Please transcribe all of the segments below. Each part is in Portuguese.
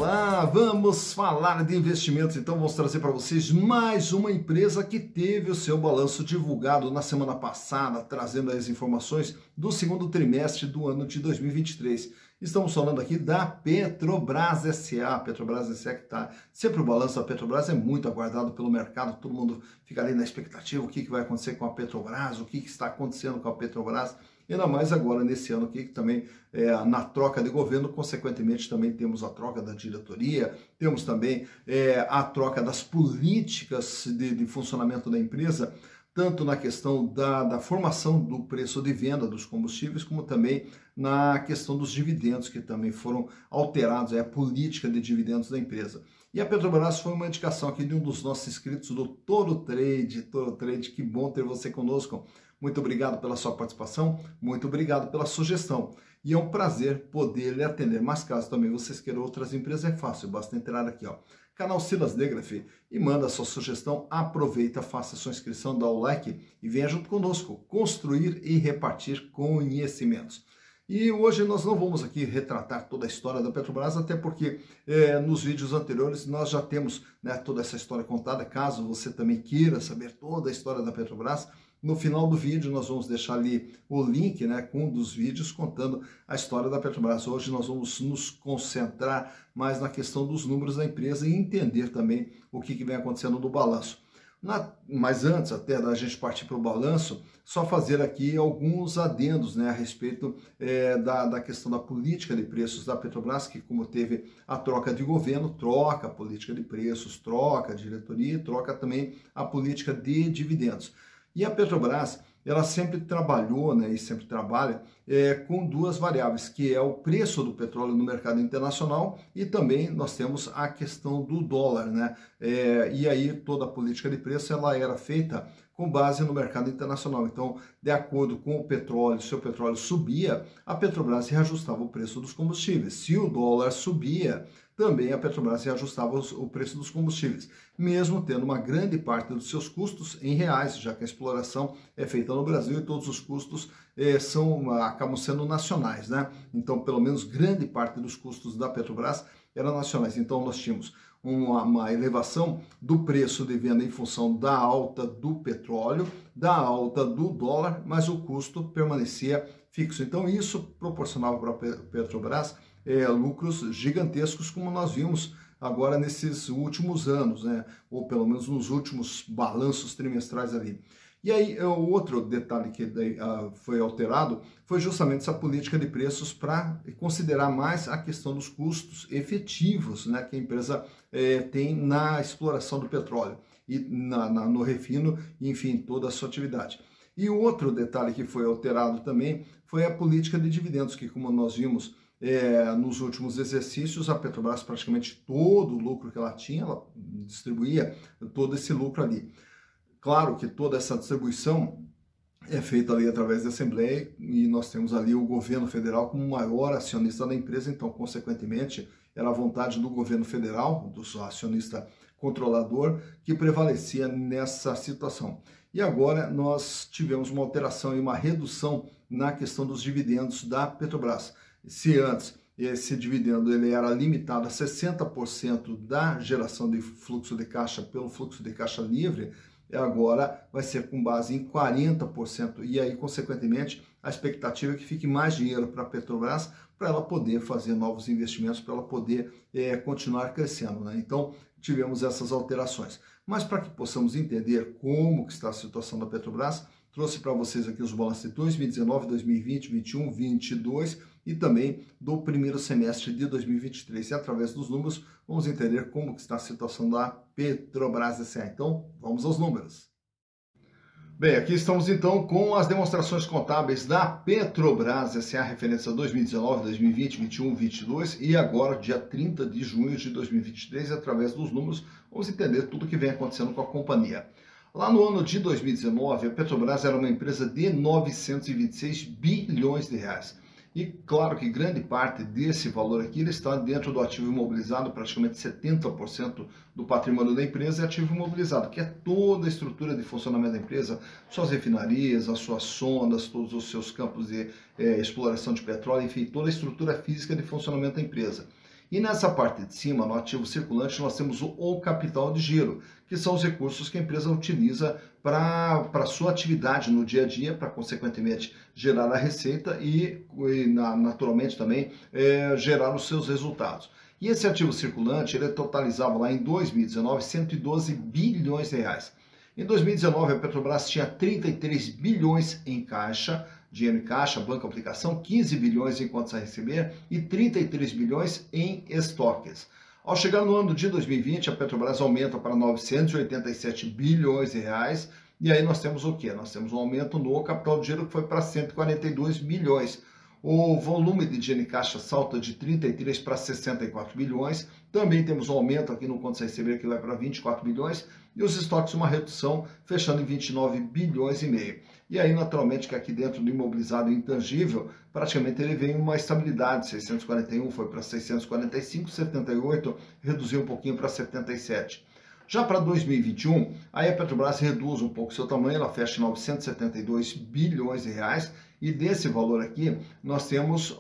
Olá, vamos falar de investimentos. Então vamos trazer para vocês mais uma empresa que teve o seu balanço divulgado na semana passada, trazendo as informações do segundo trimestre do ano de 2023. Estamos falando aqui da Petrobras S.A. Petrobras S.A. que está sempre o balanço da Petrobras é muito aguardado pelo mercado, todo mundo fica ali na expectativa, o que vai acontecer com a Petrobras, o que está acontecendo com a Petrobras. E ainda mais agora, nesse ano aqui, que também na troca de governo, consequentemente, também temos a troca da diretoria, temos também a troca das políticas de funcionamento da empresa, tanto na questão da formação do preço de venda dos combustíveis, como também na questão dos dividendos, que também foram alterados, a política de dividendos da empresa. E a Petrobras foi uma indicação aqui de um dos nossos inscritos do Toro Trade, que bom ter você conosco. Muito obrigado pela sua participação, muito obrigado pela sugestão. E é um prazer poder lhe atender. Mas caso também vocês queiram outras empresas, é fácil, basta entrar aqui, ó. Canal Silas Degraf, e manda a sua sugestão, aproveita, faça a sua inscrição, dá o like e venha junto conosco, construir e repartir conhecimentos. E hoje nós não vamos aqui retratar toda a história da Petrobras, até porque nos vídeos anteriores nós já temos toda essa história contada. Caso você também queira saber toda a história da Petrobras, no final do vídeo nós vamos deixar ali o link com um dos vídeos contando a história da Petrobras. Hoje nós vamos nos concentrar mais na questão dos números da empresa e entender também o que vem acontecendo no balanço. Mas antes até da gente partir para o balanço, só fazer aqui alguns adendos a respeito da questão da política de preços da Petrobras, que como teve a troca de governo, troca a política de preços, troca a diretoria e troca também a política de dividendos. E a Petrobras, ela sempre trabalhou e sempre trabalha com duas variáveis, que é o preço do petróleo no mercado internacional e também nós temos a questão do dólar, e aí toda a política de preço ela era feita com base no mercado internacional. Então, de acordo com o petróleo, se o petróleo subia, a Petrobras reajustava o preço dos combustíveis. Se o dólar subia, também a Petrobras reajustava o preço dos combustíveis, mesmo tendo uma grande parte dos seus custos em reais, já que a exploração é feita no Brasil e todos os custos acabam sendo nacionais, Então, pelo menos grande parte dos custos da Petrobras eram nacionais. Então, nós tínhamos uma elevação do preço de venda em função da alta do petróleo, da alta do dólar, mas o custo permanecia fixo. Então, isso proporcionava para a Petrobras lucros gigantescos, como nós vimos agora nesses últimos anos, ou pelo menos nos últimos balanços trimestrais ali. E aí, o outro detalhe que foi alterado foi justamente essa política de preços para considerar mais a questão dos custos efetivos que a empresa tem na exploração do petróleo e no refino, enfim, toda a sua atividade. E o outro detalhe que foi alterado também foi a política de dividendos, que como nós vimos nos últimos exercícios, a Petrobras praticamente todo o lucro que ela tinha, ela distribuía todo esse lucro ali. Claro que toda essa distribuição é feita ali através da Assembleia e nós temos ali o governo federal como maior acionista da empresa, então, consequentemente, era a vontade do governo federal, do acionista controlador, que prevalecia nessa situação. E agora nós tivemos uma alteração e uma redução na questão dos dividendos da Petrobras. Se antes esse dividendo ele era limitado a 60% da geração de fluxo de caixa pelo fluxo de caixa livre, agora vai ser com base em 40%. E aí, consequentemente, a expectativa é que fique mais dinheiro para a Petrobras, para ela poder fazer novos investimentos, para ela poder continuar crescendo. Então, tivemos essas alterações. Mas para que possamos entender como que está a situação da Petrobras, trouxe para vocês aqui os balanços de 2019, 2020, 2021, 2022 e também do primeiro semestre de 2023. E através dos números vamos entender como que está a situação da Petrobras S.A. Então, vamos aos números. Bem, aqui estamos então com as demonstrações contábeis da Petrobras S.A. referentes a 2019, 2020, 2021, 2022 e agora, dia 30 de junho de 2023, e através dos números vamos entender tudo o que vem acontecendo com a companhia. Lá no ano de 2019, a Petrobras era uma empresa de 926 bilhões de reais. E claro que grande parte desse valor aqui ele está dentro do ativo imobilizado, praticamente 70% do patrimônio da empresa é ativo imobilizado, que é toda a estrutura de funcionamento da empresa, suas refinarias, as suas sondas, todos os seus campos de exploração de petróleo, enfim, toda a estrutura física de funcionamento da empresa. E nessa parte de cima, no ativo circulante, nós temos o capital de giro, que são os recursos que a empresa utiliza para a sua atividade no dia a dia, para, consequentemente, gerar a receita e naturalmente, também gerar os seus resultados. E esse ativo circulante, ele totalizava lá em 2019 112 bilhões de reais. Em 2019, a Petrobras tinha 33 bilhões em caixa, dinheiro em caixa, banco aplicação, 15 bilhões em contas a receber e 33 bilhões em estoques. Ao chegar no ano de 2020, a Petrobras aumenta para 987 bilhões de reais, e aí nós temos o quê? Nós temos um aumento no capital de giro que foi para 142 bilhões. O volume de dinheiro em caixa salta de 33 para 64 bilhões. Também temos um aumento aqui no contas a receber que vai para 24 bilhões. E os estoques uma redução, fechando em 29 bilhões e meio. E aí, naturalmente, que aqui dentro do imobilizado intangível, praticamente ele vem uma estabilidade. 641 foi para 645, 78 reduziu um pouquinho para 77. Já para 2021, aí a Petrobras reduz um pouco seu tamanho, ela fecha em 972 bilhões de reais, e desse valor aqui, nós temos,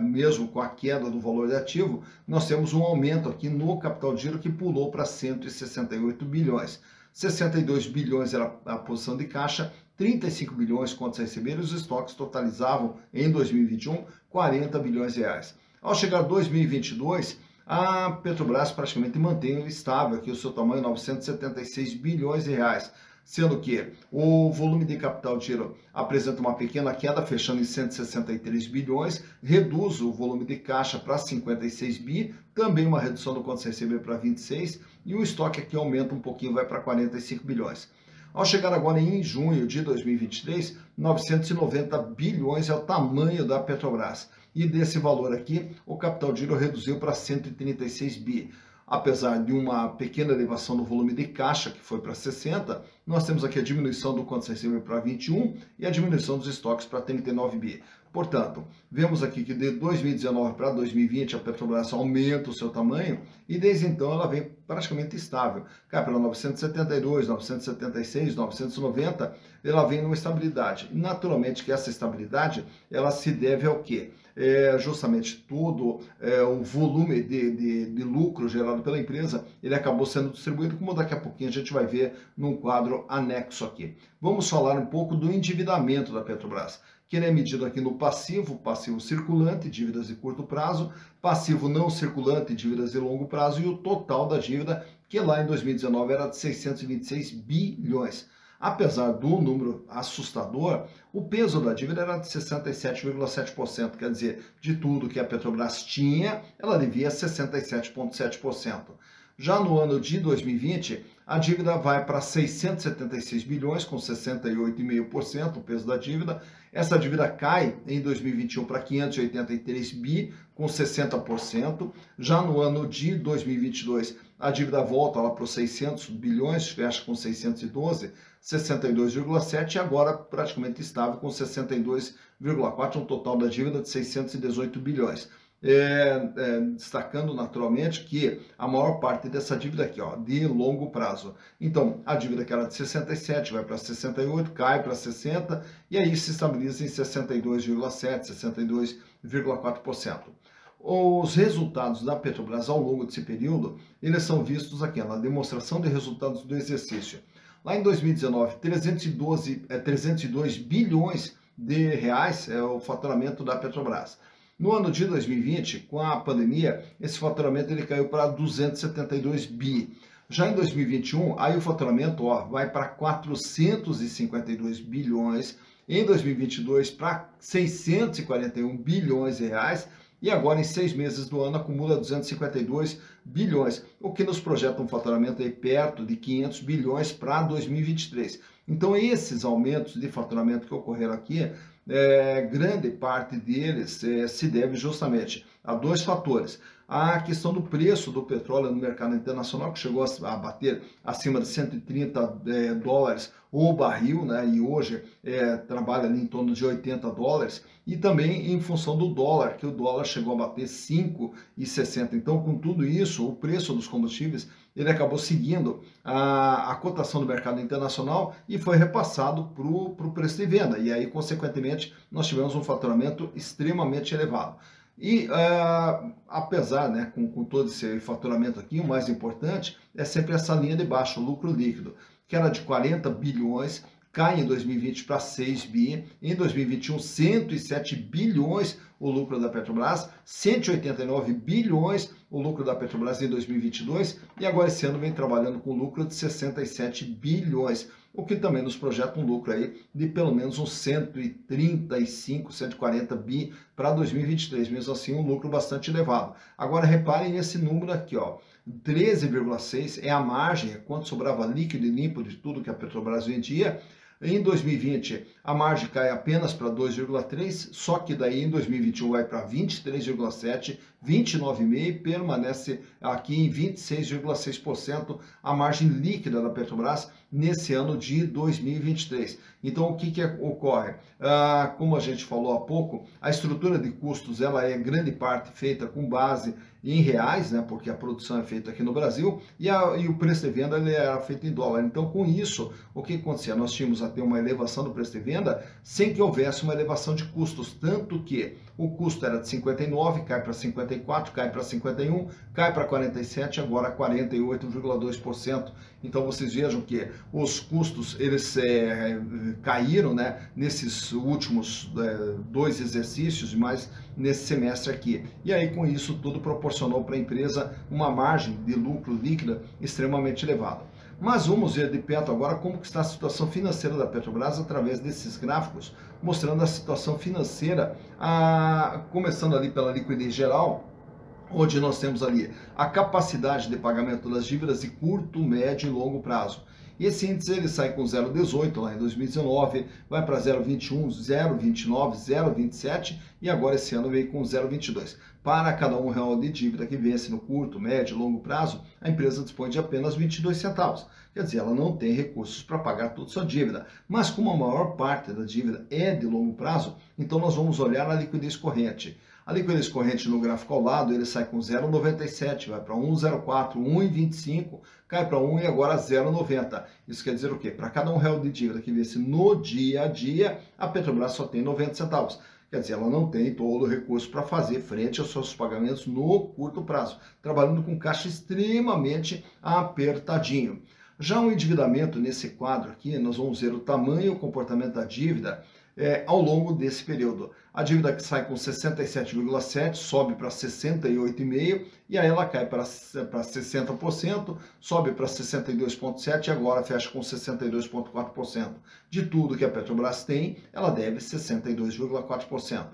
mesmo com a queda do valor de ativo, nós temos um aumento aqui no capital de giro que pulou para 168 bilhões. 62 bilhões era a posição de caixa, 35 bilhões contas a receber, e os estoques totalizavam, em 2021, 40 bilhões de reais. Ao chegar 2022, a Petrobras praticamente mantém estável aqui o seu tamanho, 976 bilhões de reais, sendo que o volume de capital de giro apresenta uma pequena queda, fechando em 163 bilhões, reduz o volume de caixa para 56 bi, também uma redução do contas a receber para 26, e o estoque aqui aumenta um pouquinho, vai para 45 bilhões. Ao chegar agora em junho de 2023, 990 bilhões é o tamanho da Petrobras. E desse valor aqui, o capital de giro reduziu para 136 bi. Apesar de uma pequena elevação no volume de caixa, que foi para 60, nós temos aqui a diminuição do contas a receber para 21 e a diminuição dos estoques para 39 bi. Portanto, vemos aqui que de 2019 para 2020 a Petrobras aumenta o seu tamanho e desde então ela vem praticamente estável. Cai para 972, 976, 990, ela vem numa estabilidade. E naturalmente que essa estabilidade, ela se deve ao quê? Justamente todo o volume de lucro gerado pela empresa, ele acabou sendo distribuído, como daqui a pouquinho a gente vai ver num quadro anexo aqui. Vamos falar um pouco do endividamento da Petrobras, que ele é medido aqui no passivo circulante, dívidas de curto prazo, passivo não circulante, dívidas de longo prazo, e o total da dívida, que lá em 2019 era de 626 bilhões. Apesar do número assustador, o peso da dívida era de 67,7%, quer dizer, de tudo que a Petrobras tinha, ela devia 67,7%. Já no ano de 2020, a dívida vai para 676 bilhões, com 68,5% o peso da dívida. Essa dívida cai em 2021 para 583 bi, com 60%. Já no ano de 2022, a dívida volta lá para os 600 bilhões, fecha com 612, 62,7%, e agora praticamente estável com 62,4%, um total da dívida de 618 bilhões. Destacando naturalmente que a maior parte dessa dívida aqui, de longo prazo. Então, a dívida que era de 67 vai para 68, cai para 60 e aí se estabiliza em 62,7, 62,4%. Os resultados da Petrobras ao longo desse período, eles são vistos aqui na demonstração de resultados do exercício. Lá em 2019, 302 bilhões de reais é o faturamento da Petrobras. No ano de 2020, com a pandemia, esse faturamento ele caiu para 272 bi. Já em 2021, aí o faturamento vai para 452 bilhões, em 2022 para 641 bilhões de reais, e agora em 6 meses do ano acumula 252 bilhões, o que nos projeta um faturamento aí perto de 500 bilhões para 2023. Então esses aumentos de faturamento que ocorreram aqui, grande parte deles se deve justamente a dois fatores. A questão do preço do petróleo no mercado internacional, que chegou a bater acima de 130 dólares o barril, né, e hoje trabalha ali em torno de 80 dólares, e também em função do dólar, que o dólar chegou a bater 5,60. Então, com tudo isso, o preço dos combustíveis ele acabou seguindo a cotação do mercado internacional e foi repassado para o preço de venda. E aí, consequentemente, nós tivemos um faturamento extremamente elevado. E apesar, né, com todo esse faturamento aqui, o mais importante é sempre essa linha de baixo, o lucro líquido, que era de 40 bilhões, cai em 2020 para 6 bi, em 2021 107 bilhões o lucro da Petrobras, 189 bilhões o lucro da Petrobras em 2022 e agora esse ano vem trabalhando com lucro de 67 bilhões, o que também nos projeta um lucro aí de pelo menos uns 135, 140 bi para 2023, mesmo assim um lucro bastante elevado. Agora reparem nesse número aqui, ó, 13,6 é a margem, é quanto sobrava líquido e limpo de tudo que a Petrobras vendia. Em 2020, a margem cai apenas para 2,3, só que daí em 2021 vai para 23,7, 29,5 e permanece aqui em 26,6% a margem líquida da Petrobras nesse ano de 2023. Então, o que ocorre? Como a gente falou há pouco, a estrutura de custos ela é grande parte feita com base em reais, né, porque a produção é feita aqui no Brasil, e o preço de venda ele era feito em dólar. Então, com isso, o que acontecia? Nós tínhamos até uma elevação do preço de venda sem que houvesse uma elevação de custos, tanto que o custo era de 59, cai para 54, cai para 51, cai para 47, agora 48,2%. Então, vocês vejam que os custos eles caíram, né, nesses últimos 2 exercícios, mais nesse semestre aqui. E aí, com isso, tudo proporcionou para a empresa uma margem de lucro líquida extremamente elevada. Mas vamos ver de perto agora como que está a situação financeira da Petrobras através desses gráficos, mostrando a situação financeira, começando ali pela liquidez geral, onde nós temos ali a capacidade de pagamento das dívidas de curto, médio e longo prazo. E esse índice ele sai com 0,18 lá em 2019, vai para 0,21, 0,29, 0,27 e agora esse ano veio com 0,22. Para cada R$1 de dívida que vence no curto, médio e longo prazo, a empresa dispõe de apenas 22 centavos. Quer dizer, ela não tem recursos para pagar toda a sua dívida. Mas como a maior parte da dívida é de longo prazo, então nós vamos olhar a liquidez corrente. A liquidez corrente no gráfico ao lado, ele sai com 0,97, vai para 1,04, 1,25, cai para 1 e agora 0,90. Isso quer dizer o quê? Para cada R$1 de dívida que vence no dia a dia, a Petrobras só tem 90 centavos. Quer dizer, ela não tem todo o recurso para fazer frente aos seus pagamentos no curto prazo, trabalhando com caixa extremamente apertadinho. Já o endividamento nesse quadro aqui, nós vamos ver o tamanho e o comportamento da dívida ao longo desse período. A dívida que sai com 67,7 sobe para 68,5 e aí ela cai para 60%, sobe para 62,7 e agora fecha com 62,4%. De tudo que a Petrobras tem, ela deve 62,4%.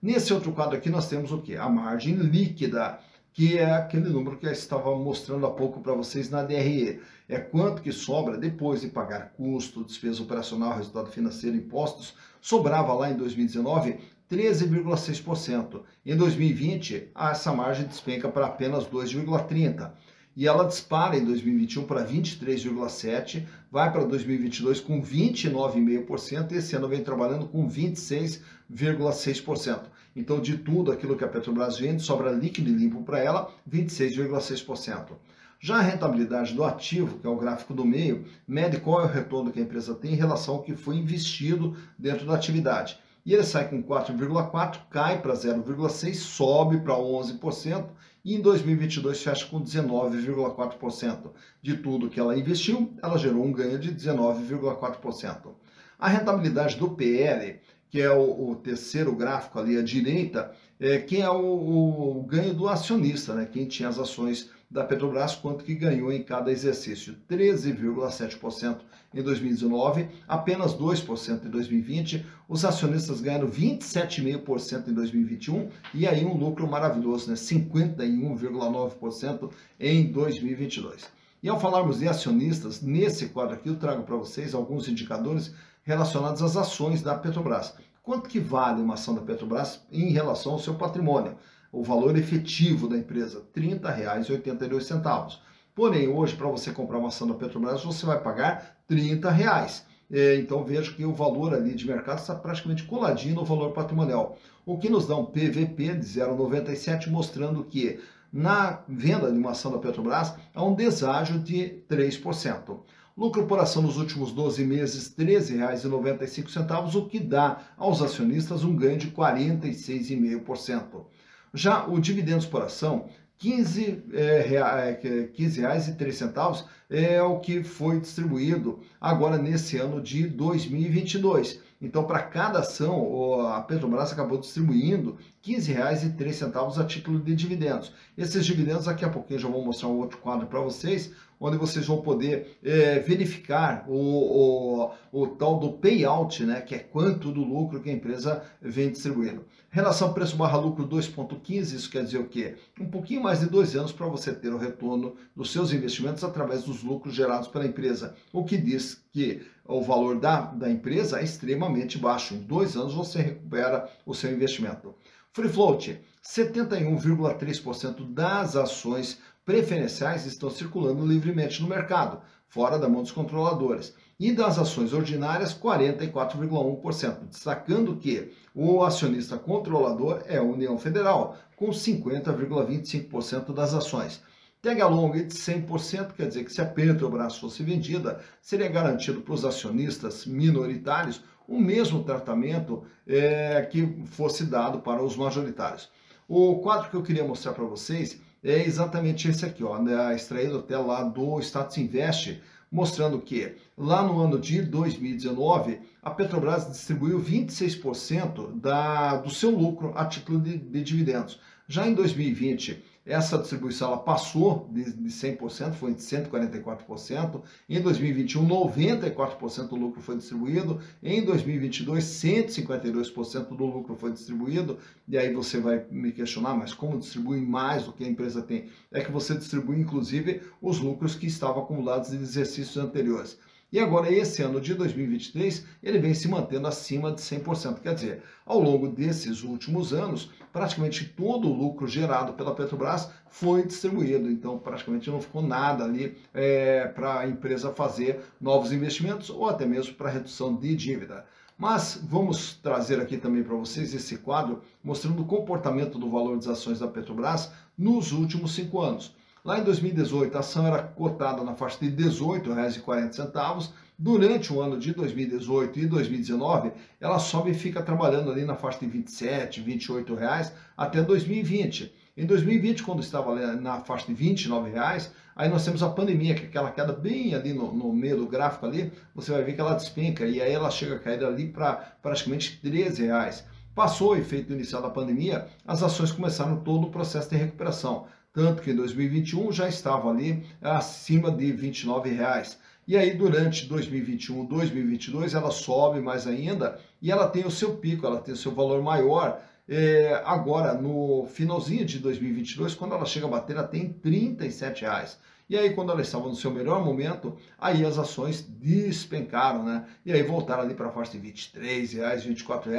Nesse outro quadro aqui nós temos o quê? A margem líquida, que é aquele número que eu estava mostrando há pouco para vocês na DRE. É quanto que sobra depois de pagar custo, despesa operacional, resultado financeiro, impostos. Sobrava lá em 2019 13,6%. Em 2020, essa margem despenca para apenas 2,30%. E ela dispara em 2021 para 23,7%, vai para 2022 com 29,5% e esse ano vem trabalhando com 26,6%. Então, de tudo aquilo que a Petrobras vende, sobra líquido e limpo para ela, 26,6%. Já a rentabilidade do ativo, que é o gráfico do meio, mede qual é o retorno que a empresa tem em relação ao que foi investido dentro da atividade. E ele sai com 4,4%, cai para 0,6%, sobe para 11%, e em 2022 fecha com 19,4%. De tudo que ela investiu, ela gerou um ganho de 19,4%. A rentabilidade do PL, que é o terceiro gráfico ali à direita, que é o ganho do acionista, né? Quem tinha as ações da Petrobras, quanto que ganhou em cada exercício. 13,7% em 2019, apenas 2% em 2020, os acionistas ganharam 27,5% em 2021 e aí um lucro maravilhoso, né? 51,9% em 2022. E ao falarmos de acionistas, nesse quadro aqui eu trago para vocês alguns indicadores relacionados às ações da Petrobras. Quanto que vale uma ação da Petrobras em relação ao seu patrimônio? O valor efetivo da empresa, R$ 30,82. Porém, hoje, para você comprar uma ação da Petrobras, você vai pagar R$ 30. Então, veja que o valor ali de mercado está praticamente coladinho no valor patrimonial. O que nos dá um PVP de 0,97, mostrando que na venda de uma ação da Petrobras há um deságio de 3%. Lucro por ação nos últimos 12 meses, R$ 13,95, o que dá aos acionistas um ganho de 46,5%. Já o dividendos por ação, R$15,03 é o que foi distribuído agora nesse ano de 2022. Então, para cada ação, a Petrobras acabou distribuindo R$15,03 a título de dividendos. Esses dividendos, daqui a pouquinho eu já vou mostrar um outro quadro para vocês, onde vocês vão poder verificar o tal do payout, né, que é quanto do lucro que a empresa vem distribuindo. Relação preço/lucro 2,15, isso quer dizer o quê? Um pouquinho mais de 2 anos para você ter o retorno dos seus investimentos através dos lucros gerados pela empresa, o que diz que o valor da empresa é extremamente baixo. Em 2 anos você recupera o seu investimento. Free float, 71,3% das ações preferenciais estão circulando livremente no mercado, fora da mão dos controladores. E das ações ordinárias, 44,1%, destacando que o acionista controlador é a União Federal, com 50,25% das ações. Tag along de 100%, quer dizer que se a Petrobras fosse vendida, seria garantido para os acionistas minoritários o mesmo tratamento que fosse dado para os majoritários. O quadro que eu queria mostrar para vocês é exatamente esse aqui, ó, né, extraído até lá do Status Invest, mostrando que lá no ano de 2019, a Petrobras distribuiu 26% do seu lucro a título de dividendos. Já em 2020, essa distribuição ela passou de 100%, foi de 144%. Em 2021, 94% do lucro foi distribuído. Em 2022, 152% do lucro foi distribuído. E aí você vai me questionar, mas como distribui mais do que a empresa tem? É que você distribui, inclusive, os lucros que estavam acumulados em exercícios anteriores. E agora, esse ano de 2023, ele vem se mantendo acima de 100%. Quer dizer, ao longo desses últimos anos, praticamente todo o lucro gerado pela Petrobras foi distribuído. Então, praticamente não ficou nada ali para a empresa fazer novos investimentos ou até mesmo para redução de dívida. Mas vamos trazer aqui também para vocês esse quadro mostrando o comportamento do valor das ações da Petrobras nos últimos 5 anos. Lá em 2018, a ação era cotada na faixa de R$ 18,40. Durante o ano de 2018 e 2019, ela sobe e fica trabalhando ali na faixa de R$ 27, R$ 28 até 2020. Em 2020, quando estava na faixa de R$ 29, aí nós temos a pandemia, que é aquela queda bem ali no meio do gráfico ali, você vai ver que ela despenca e aí ela chega a cair ali para praticamente R$ 13. Passou o efeito inicial da pandemia, as ações começaram todo o processo de recuperação. Tanto que em 2021 já estava ali acima de R$ 29. E aí durante 2021, 2022 ela sobe mais ainda e ela tem o seu pico, ela tem o seu valor maior agora no finalzinho de 2022, quando ela chega a bater até em R$ 37. E aí, quando ela estava no seu melhor momento, aí as ações despencaram, né? E aí voltaram ali para a faixa de R$ 23, R$ 24,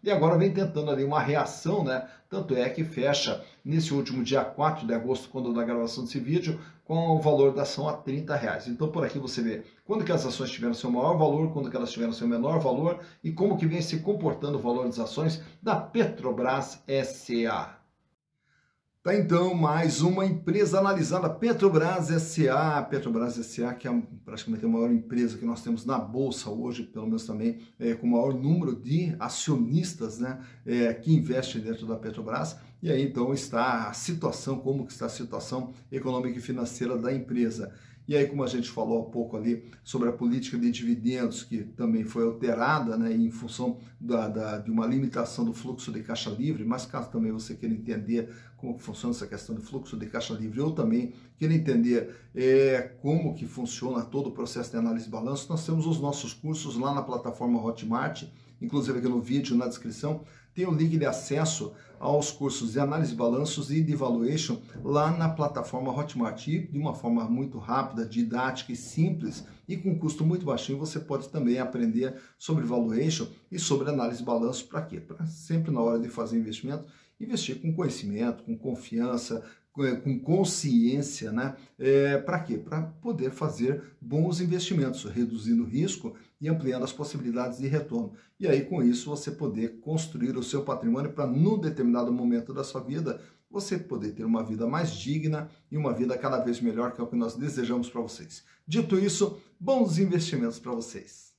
e agora vem tentando ali uma reação, né? Tanto é que fecha nesse último dia 4 de agosto, quando da gravação desse vídeo, com o valor da ação a R$ 30. Então, por aqui você vê quando que as ações tiveram seu maior valor, quando que elas tiveram seu menor valor e como que vem se comportando o valor das ações da Petrobras S.A. Tá, então, mais uma empresa analisada, Petrobras S.A. Petrobras S.A., que é praticamente a maior empresa que nós temos na Bolsa hoje, pelo menos também com o maior número de acionistas, né, que investem dentro da Petrobras. E aí, então, está a situação, como que está a situação econômica e financeira da empresa. E aí, como a gente falou há pouco ali sobre a política de dividendos, que também foi alterada, né, em função de uma limitação do fluxo de caixa livre, mas caso também você queira entender como que funciona essa questão de fluxo de caixa livre, ou também queira entender como que funciona todo o processo de análise de balanço, nós temos os nossos cursos lá na plataforma Hotmart, inclusive aqui no vídeo, na descrição, tem o link de acesso aos cursos de análise de balanços e de valuation lá na plataforma Hotmart. E de uma forma muito rápida, didática e simples e com custo muito baixinho, você pode também aprender sobre valuation e sobre análise de balanço. Para quê? Para sempre na hora de fazer investimento, investir com conhecimento, com confiança, com consciência, né? Para quê? Para poder fazer bons investimentos, reduzindo o risco e ampliando as possibilidades de retorno. E aí, com isso, você poder construir o seu patrimônio para, num determinado momento da sua vida, você poder ter uma vida mais digna e uma vida cada vez melhor, que é o que nós desejamos para vocês. Dito isso, bons investimentos para vocês.